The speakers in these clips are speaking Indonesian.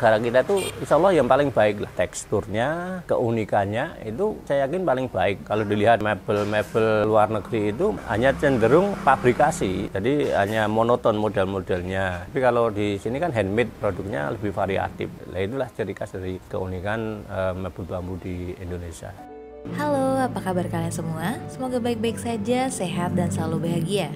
negara kita tuh insya Allah yang paling baik lah. Teksturnya, keunikannya itu saya yakin paling baik. Kalau dilihat mebel-mebel luar negeri itu hanya cenderung pabrikasi, jadi hanya monoton model-modelnya. Tapi kalau di sini kan handmade, produknya lebih variatif. Nah, itulah ciri khas dari keunikan mebel bambu di Indonesia. Halo, apa kabar kalian semua? Semoga baik-baik saja, sehat dan selalu bahagia.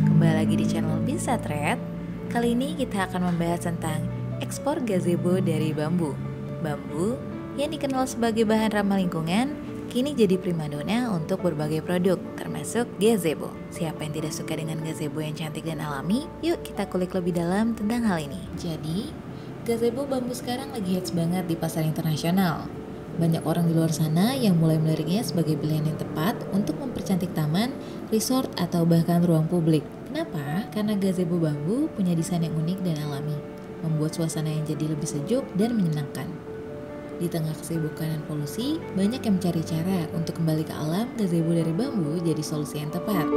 Kembali lagi di channel Bisa Trade. Kali ini kita akan membahas tentang ekspor gazebo dari bambu. Bambu yang dikenal sebagai bahan ramah lingkungan kini jadi primadona untuk berbagai produk, termasuk gazebo. Siapa yang tidak suka dengan gazebo yang cantik dan alami? Yuk kita kulik lebih dalam tentang hal ini. Jadi, gazebo bambu sekarang lagi hits banget di pasar internasional. Banyak orang di luar sana yang mulai meliriknya sebagai pilihan yang tepat untuk mempercantik taman, resort, atau bahkan ruang publik. Kenapa? Karena gazebo bambu punya desain yang unik dan alami, membuat suasana yang jadi lebih sejuk dan menyenangkan. Di tengah kesibukan dan polusi, banyak yang mencari cara untuk kembali ke alam. Gazebo dari bambu jadi solusi yang tepat.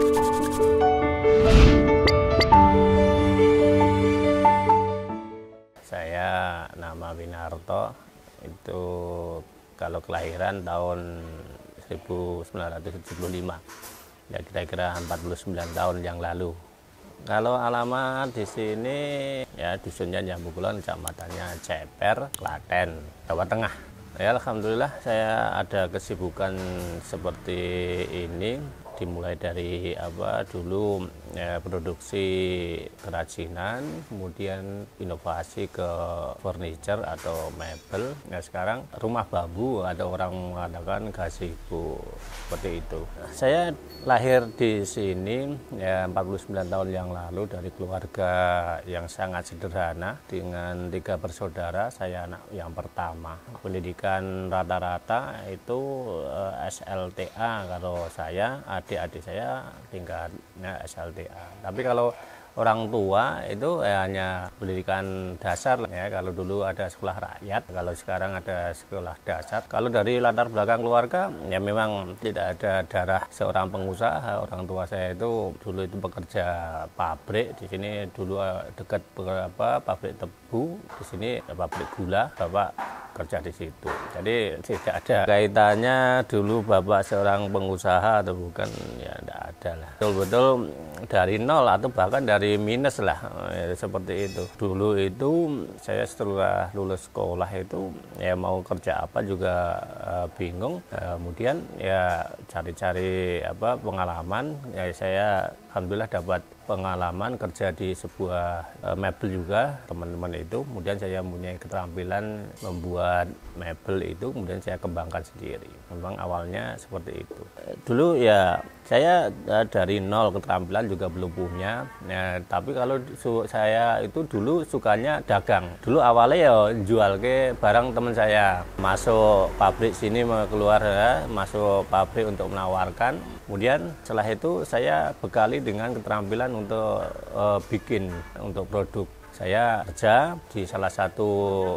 Saya nama Winarto, itu kalau kelahiran tahun 1975, ya kira-kira 49 tahun yang lalu. Kalau alamat di sini ya dusunnya Jambu Kulon, kecamatannya Ceper, Klaten, Jawa Tengah. Ya alhamdulillah saya ada kesibukan seperti ini. Dimulai dari dulu produksi kerajinan, kemudian inovasi ke furniture atau mebel. Nah sekarang rumah bambu, ada orang mengatakan gazebo, seperti itu. Saya lahir di sini ya 49 tahun yang lalu dari keluarga yang sangat sederhana dengan 3 bersaudara. Saya anak yang pertama. Pendidikan rata-rata itu SLTA kalau saya. Adik-adik saya tingkatnya SLTA. Tapi kalau orang tua itu hanya pendidikan dasar ya. Kalau dulu ada sekolah rakyat, kalau sekarang ada sekolah dasar. Kalau dari latar belakang keluarga ya memang tidak ada darah seorang pengusaha. Orang tua saya itu dulu itu bekerja pabrik. Di sini dulu dekat pabrik tebu, di sini pabrik gula. Bapak kerja di situ. Jadi tidak ada kaitannya dulu bapak seorang pengusaha atau bukan, ya tidak ada lah. Betul-betul dari nol atau bahkan dari minus lah, seperti itu. Dulu itu saya setelah lulus sekolah itu ya mau kerja apa juga bingung. Kemudian ya cari-cari pengalaman. Ya saya alhamdulillah dapat pengalaman kerja di sebuah mebel juga, teman-teman itu. Kemudian saya mempunyai keterampilan membuat mebel itu, kemudian saya kembangkan sendiri. Memang awalnya seperti itu. Dulu ya saya dari nol, keterampilan juga belum punya. Ya, tapi kalau saya itu dulu sukanya dagang. Dulu awalnya ya jual ke barang teman saya. Masuk pabrik sini keluar ya, masuk pabrik untuk menawarkan. Kemudian setelah itu saya bekali dengan keterampilan untuk bikin untuk produk. Saya kerja di salah satu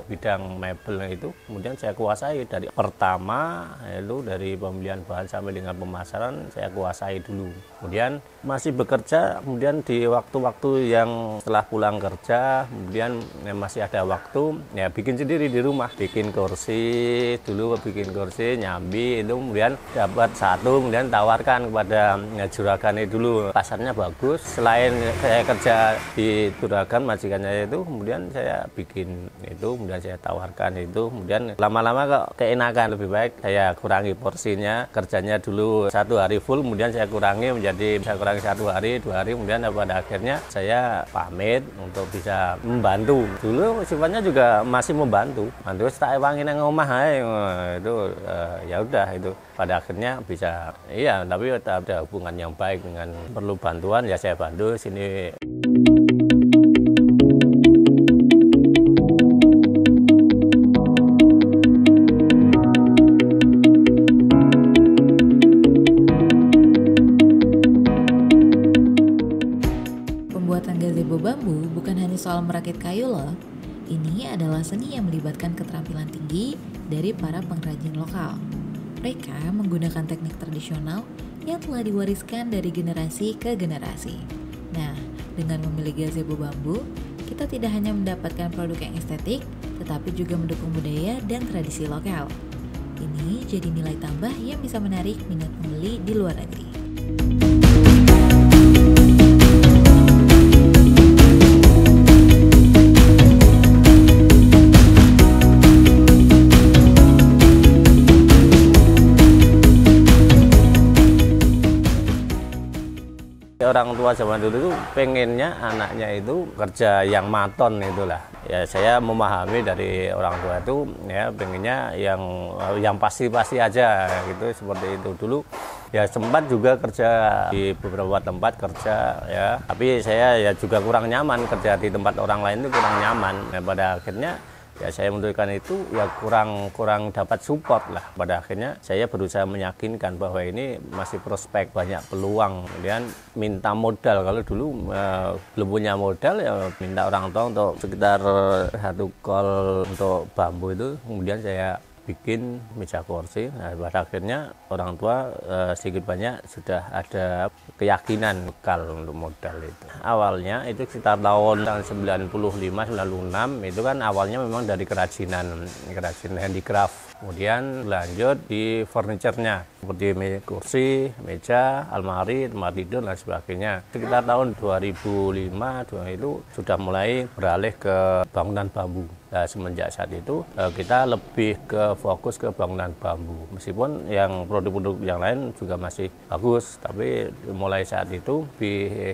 bidang mebel itu, kemudian saya kuasai dari pertama, itu dari pembelian bahan sampai dengan pemasaran saya kuasai dulu. Kemudian masih bekerja, kemudian di waktu-waktu yang setelah pulang kerja, kemudian masih ada waktu, ya bikin sendiri di rumah. Bikin kursi, dulu bikin kursi, nyambi, itu kemudian dapat satu, kemudian tawarkan kepada juragan dulu. Pasarnya bagus, selain saya kerja di juragan, majikannya itu, kemudian saya bikin itu, kemudian saya tawarkan itu, kemudian lama-lama kok keenakan, lebih baik saya kurangi porsinya. Kerjanya dulu 1 hari full, kemudian saya kurangi menjadi bisa kurangi 1 hari, 2 hari, kemudian pada akhirnya saya pamit untuk bisa membantu. Dulu sifatnya juga masih membantu, tak ewangi nang omah ae, itu ya udah itu. Pada akhirnya bisa, iya, tapi ada hubungan yang baik dengan perlu bantuan ya saya bantu sini. Pembuatan gazebo bambu bukan hanya soal merakit kayu loh. Ini adalah seni yang melibatkan keterampilan tinggi dari para pengrajin lokal. Mereka menggunakan teknik tradisional yang telah diwariskan dari generasi ke generasi. Nah, dengan memilih gazebo bambu, kita tidak hanya mendapatkan produk yang estetik, tetapi juga mendukung budaya dan tradisi lokal. Ini jadi nilai tambah yang bisa menarik minat pembeli di luar negeri. Orang tua zaman dulu itu pengennya anaknya itu kerja yang maton itulah. Ya saya memahami dari orang tua itu ya pengennya yang pasti-pasti aja gitu, seperti itu dulu. Ya sempat juga kerja di beberapa tempat kerja ya, tapi saya ya juga kurang nyaman kerja di tempat orang lain itu kurang nyaman. Nah, pada akhirnya ya saya memutuskan itu ya kurang dapat support lah. Pada akhirnya saya berusaha meyakinkan bahwa ini masih prospek, banyak peluang. Kemudian minta modal, kalau dulu belum punya modal ya minta orang tua untuk sekitar 1 kol untuk bambu itu. Kemudian saya bikin meja kursi. Nah, pada akhirnya orang tua sedikit banyak sudah ada keyakinan bekal untuk modal itu. Awalnya itu sekitar tahun 95-96 itu kan awalnya memang dari kerajinan handicraft. Kemudian lanjut di furniturnya seperti kursi, meja, almari, tempat tidur dan sebagainya. Sekitar tahun 2005 itu sudah mulai beralih ke bangunan bambu. Nah, semenjak saat itu kita lebih fokus ke bangunan bambu. Meskipun yang produk-produk yang lain juga masih bagus, tapi mulai saat itu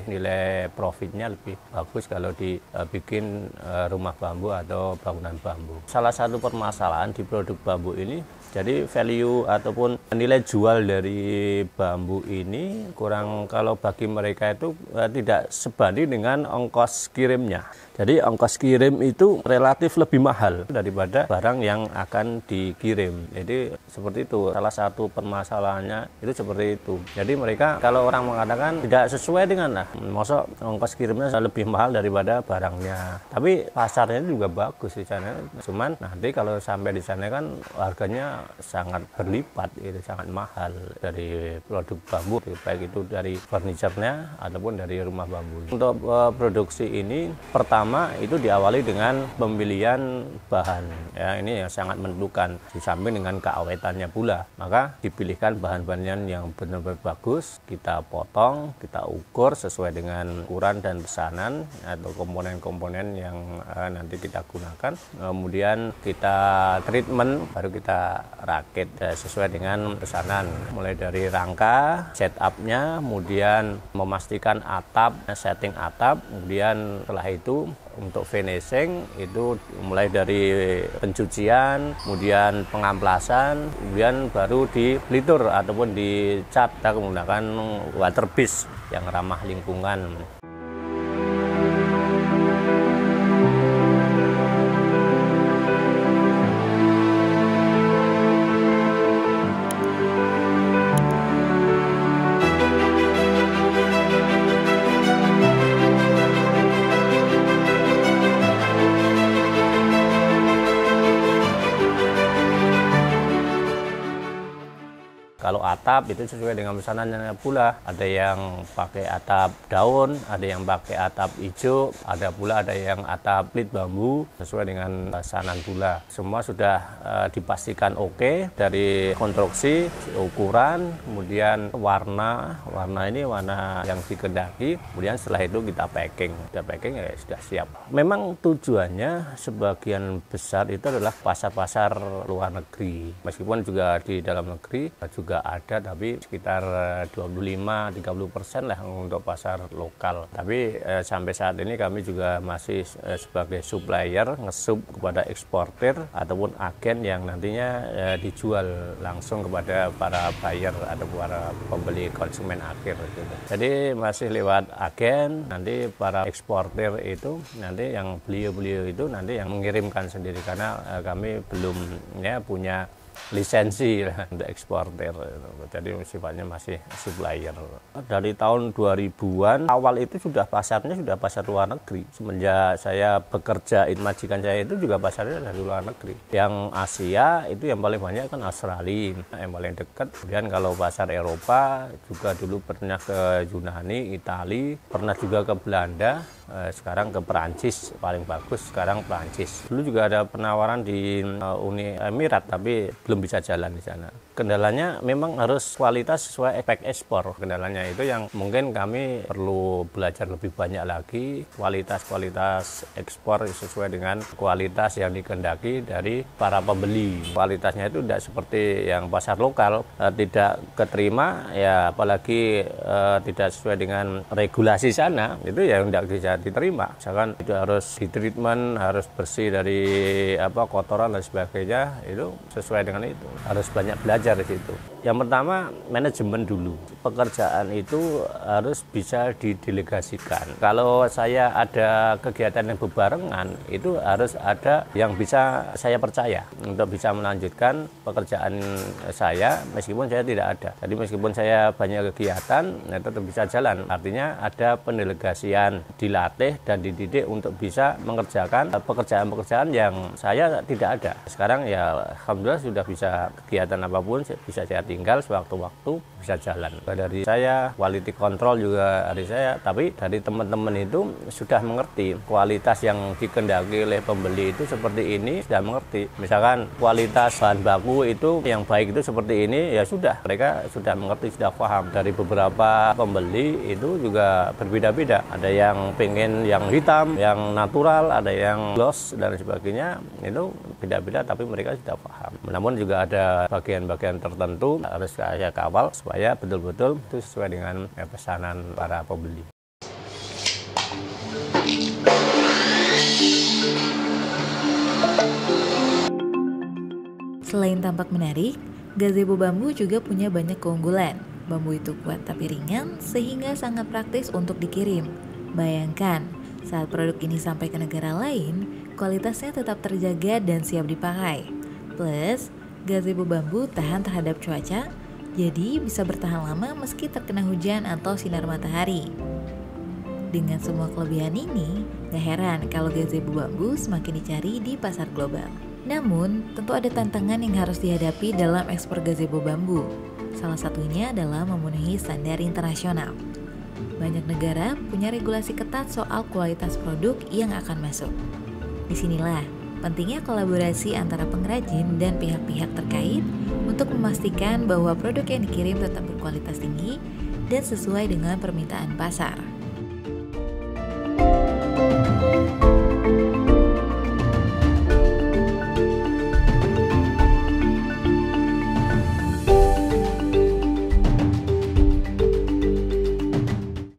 nilai profitnya lebih bagus kalau dibikin rumah bambu atau bangunan bambu. Salah satu permasalahan di produk bambu ini, jadi value ataupun nilai jual dari bambu ini kurang, kalau bagi mereka itu tidak sebanding dengan ongkos kirimnya. Jadi ongkos kirim itu relatif lebih mahal daripada barang yang akan dikirim. Jadi seperti itu, salah satu permasalahannya itu seperti itu. Jadi mereka kalau orang mengatakan tidak sesuai dengan maksud ongkos kirimnya lebih mahal daripada barangnya. Tapi pasarnya juga bagus di sana. Cuman nanti kalau sampai di sana kan harganya sangat berlipat, itu sangat mahal dari produk bambu, baik itu dari furniturnya ataupun dari rumah bambu. Untuk produksi ini pertama itu diawali dengan pemilihan bahan. Ya, ini yang sangat menentukan, di samping dengan keawetannya pula. Maka dipilihkan bahan-bahan yang benar-benar bagus, kita potong, kita ukur sesuai dengan ukuran dan pesanan atau komponen-komponen yang nanti kita gunakan. Kemudian kita treatment, baru kita rakit sesuai dengan pesanan. Mulai dari rangka, setupnya, kemudian memastikan atap, setting atap, kemudian setelah itu untuk finishing itu mulai dari pencucian, kemudian pengamplasan, kemudian baru dipelitur ataupun dicat. Kita menggunakan water base yang ramah lingkungan. Kalau atap itu sesuai dengan pesanannya pula. Ada yang pakai atap daun, ada yang pakai atap hijau, ada yang atap plit bambu sesuai dengan pesanan pula. Semua sudah dipastikan oke dari konstruksi, ukuran, kemudian warna ini warna yang dikehendaki. Kemudian setelah itu kita packing. Kita packing ya sudah siap. Memang tujuannya sebagian besar itu adalah pasar-pasar luar negeri. Meskipun juga di dalam negeri juga ada, tapi sekitar 25-30% lah untuk pasar lokal. Tapi sampai saat ini kami juga masih sebagai supplier ngesub kepada eksportir ataupun agen yang nantinya dijual langsung kepada para buyer atau para pembeli konsumen akhir gitu. Jadi masih lewat agen, nanti para eksportir itu nanti yang beliau itu nanti yang mengirimkan sendiri, karena kami belum punya lisensi untuk eksportir, jadi sifatnya masih supplier. Dari tahun 2000-an awal itu sudah pasarnya sudah pasar luar negeri. Semenjak saya bekerja, majikan saya itu juga pasarnya dari luar negeri. Yang Asia itu yang paling banyak kan Australia, yang paling dekat. Kemudian kalau pasar Eropa juga dulu pernah ke Yunani, Italia, pernah juga ke Belanda. Sekarang ke Perancis, paling bagus sekarang Perancis. Dulu juga ada penawaran di Uni Emirat, tapi belum bisa jalan di sana. Kendalanya memang harus kualitas sesuai spek ekspor. Kendalanya itu yang mungkin kami perlu belajar lebih banyak lagi, kualitas ekspor sesuai dengan kualitas yang dikehendaki dari para pembeli. Kualitasnya itu tidak seperti yang pasar lokal, tidak keterima, ya apalagi tidak sesuai dengan regulasi sana, itu ya tidak bisa diterima. Misalkan itu harus ditreatment, harus bersih dari kotoran dan sebagainya, itu sesuai dengan itu. Harus banyak belajar di situ. Yang pertama, manajemen dulu. Pekerjaan itu harus bisa didelegasikan. Kalau saya ada kegiatan yang berbarengan, itu harus ada yang bisa saya percaya untuk bisa melanjutkan pekerjaan saya meskipun saya tidak ada. Jadi meskipun saya banyak kegiatan, tetap bisa jalan. Artinya ada pendelegasian, dilatih dan dididik untuk bisa mengerjakan pekerjaan-pekerjaan yang saya tidak ada. Sekarang ya alhamdulillah sudah bisa kegiatan apapun bisa saya tinggal sewaktu-waktu, bisa jalan. Dari saya, quality control juga dari saya, tapi dari teman-teman itu sudah mengerti kualitas yang dikehendaki oleh pembeli itu seperti ini, sudah mengerti. Misalkan kualitas bahan baku itu yang baik itu seperti ini, ya sudah, mereka sudah mengerti, sudah paham. Dari beberapa pembeli itu juga berbeda-beda. Ada yang pengen yang hitam, yang natural, ada yang gloss dan sebagainya, itu beda-beda, tapi mereka sudah paham. Namun juga ada bagian-bagian tertentu harus saya kawal supaya betul-betul itu sesuai dengan pesanan para pembeli. Selain tampak menarik, gazebo bambu juga punya banyak keunggulan. Bambu itu kuat tapi ringan sehingga sangat praktis untuk dikirim. Bayangkan, saat produk ini sampai ke negara lain, kualitasnya tetap terjaga dan siap dipakai. Plus, gazebo bambu tahan terhadap cuaca, jadi bisa bertahan lama meski terkena hujan atau sinar matahari. Dengan semua kelebihan ini, gak heran kalau gazebo bambu semakin dicari di pasar global. Namun, tentu ada tantangan yang harus dihadapi dalam ekspor gazebo bambu. Salah satunya adalah memenuhi standar internasional. Banyak negara punya regulasi ketat soal kualitas produk yang akan masuk. Disinilah pentingnya kolaborasi antara pengrajin dan pihak-pihak terkait untuk memastikan bahwa produk yang dikirim tetap berkualitas tinggi dan sesuai dengan permintaan pasar.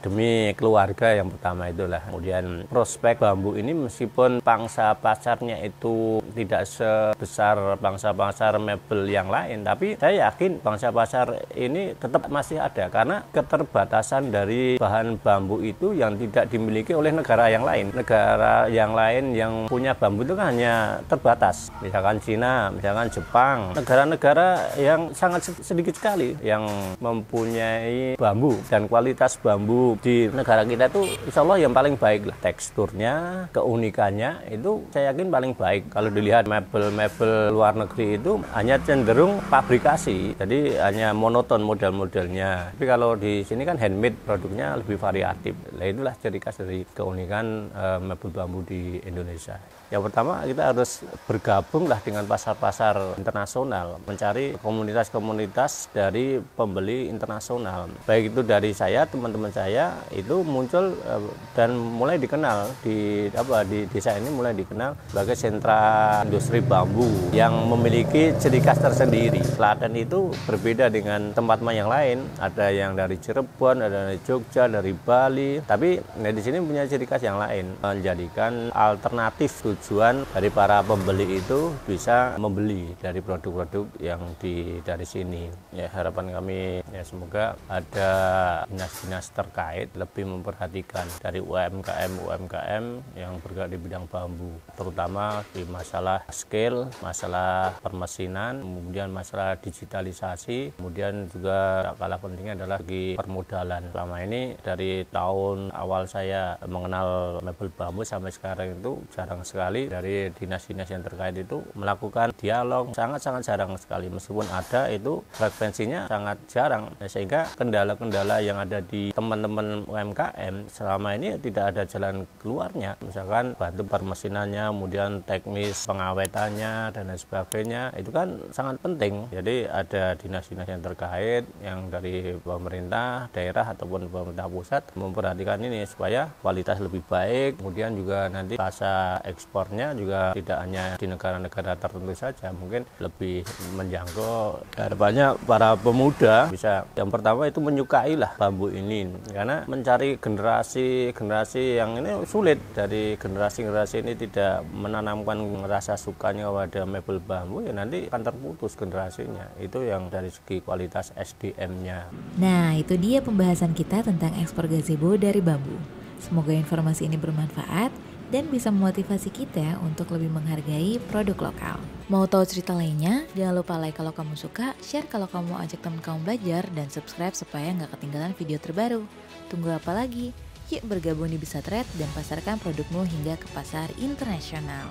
Demi keluarga yang pertama itulah. Kemudian prospek bambu ini meskipun pangsa pasarnya itu tidak sebesar pangsa pasar mebel yang lain, tapi saya yakin pangsa pasar ini tetap masih ada karena keterbatasan dari bahan bambu itu yang tidak dimiliki oleh negara yang lain. Negara yang lain yang punya bambu itu kan hanya terbatas. Misalkan Cina, misalkan Jepang, negara-negara yang sangat sedikit sekali yang mempunyai bambu, dan kualitas bambu di negara kita itu insya Allah yang paling baik lah. Teksturnya, keunikannya itu saya yakin paling baik. Kalau dilihat mebel-mebel luar negeri itu hanya cenderung pabrikasi, jadi hanya monoton model-modelnya. Tapi kalau di sini kan handmade, produknya lebih variatif. Nah, itulah ciri khas dari keunikan mebel bambu di Indonesia. Yang pertama, kita harus bergabung lah dengan pasar-pasar internasional, mencari komunitas-komunitas dari pembeli internasional. Baik itu dari saya, teman-teman saya itu muncul dan mulai dikenal di desa ini, mulai dikenal sebagai sentra industri bambu yang memiliki ciri khas tersendiri. Klaten itu berbeda dengan tempat yang lain. Ada yang dari Cirebon, ada dari Jogja, dari Bali. Tapi di sini punya ciri khas yang lain, menjadikan alternatif tujuan dari para pembeli itu bisa membeli dari produk-produk yang dari sini. Ya, harapan kami ya semoga ada dinas-dinas terkait lebih memperhatikan dari UMKM yang bergerak di bidang bambu, terutama di masalah skill, masalah permesinan, kemudian masalah digitalisasi, kemudian juga tak kalah pentingnya adalah di permodalan. Selama ini dari tahun awal saya mengenal mebel bambu sampai sekarang itu jarang sekali sekali dari dinas-dinas yang terkait itu melakukan dialog, sangat-sangat jarang sekali. Meskipun ada, itu frekuensinya sangat jarang, sehingga kendala-kendala yang ada di teman-teman UMKM selama ini tidak ada jalan keluarnya. Misalkan bantu permesinannya, kemudian teknis pengawetannya dan lain sebagainya, itu kan sangat penting. Jadi ada dinas-dinas yang terkait, yang dari pemerintah daerah ataupun pemerintah pusat memperhatikan ini supaya kualitas lebih baik. Kemudian juga nanti rasa ekspornya juga tidak hanya di negara-negara tertentu saja, mungkin lebih menjangkau. Harapannya para pemuda bisa, yang pertama itu menyukai lah bambu ini, karena mencari generasi yang ini sulit. Dari generasi ini tidak menanamkan rasa sukanya pada mebel bambu, ya nanti akan terputus generasinya. Itu yang dari segi kualitas SDM-nya. Nah, itu dia pembahasan kita tentang ekspor gazebo dari bambu. Semoga informasi ini bermanfaat dan bisa memotivasi kita untuk lebih menghargai produk lokal. Mau tahu cerita lainnya? Jangan lupa like kalau kamu suka, share kalau kamu mau ajak teman kamu belajar, dan subscribe supaya nggak ketinggalan video terbaru. Tunggu apa lagi? Yuk bergabung di Bisa Trade dan pasarkan produkmu hingga ke pasar internasional.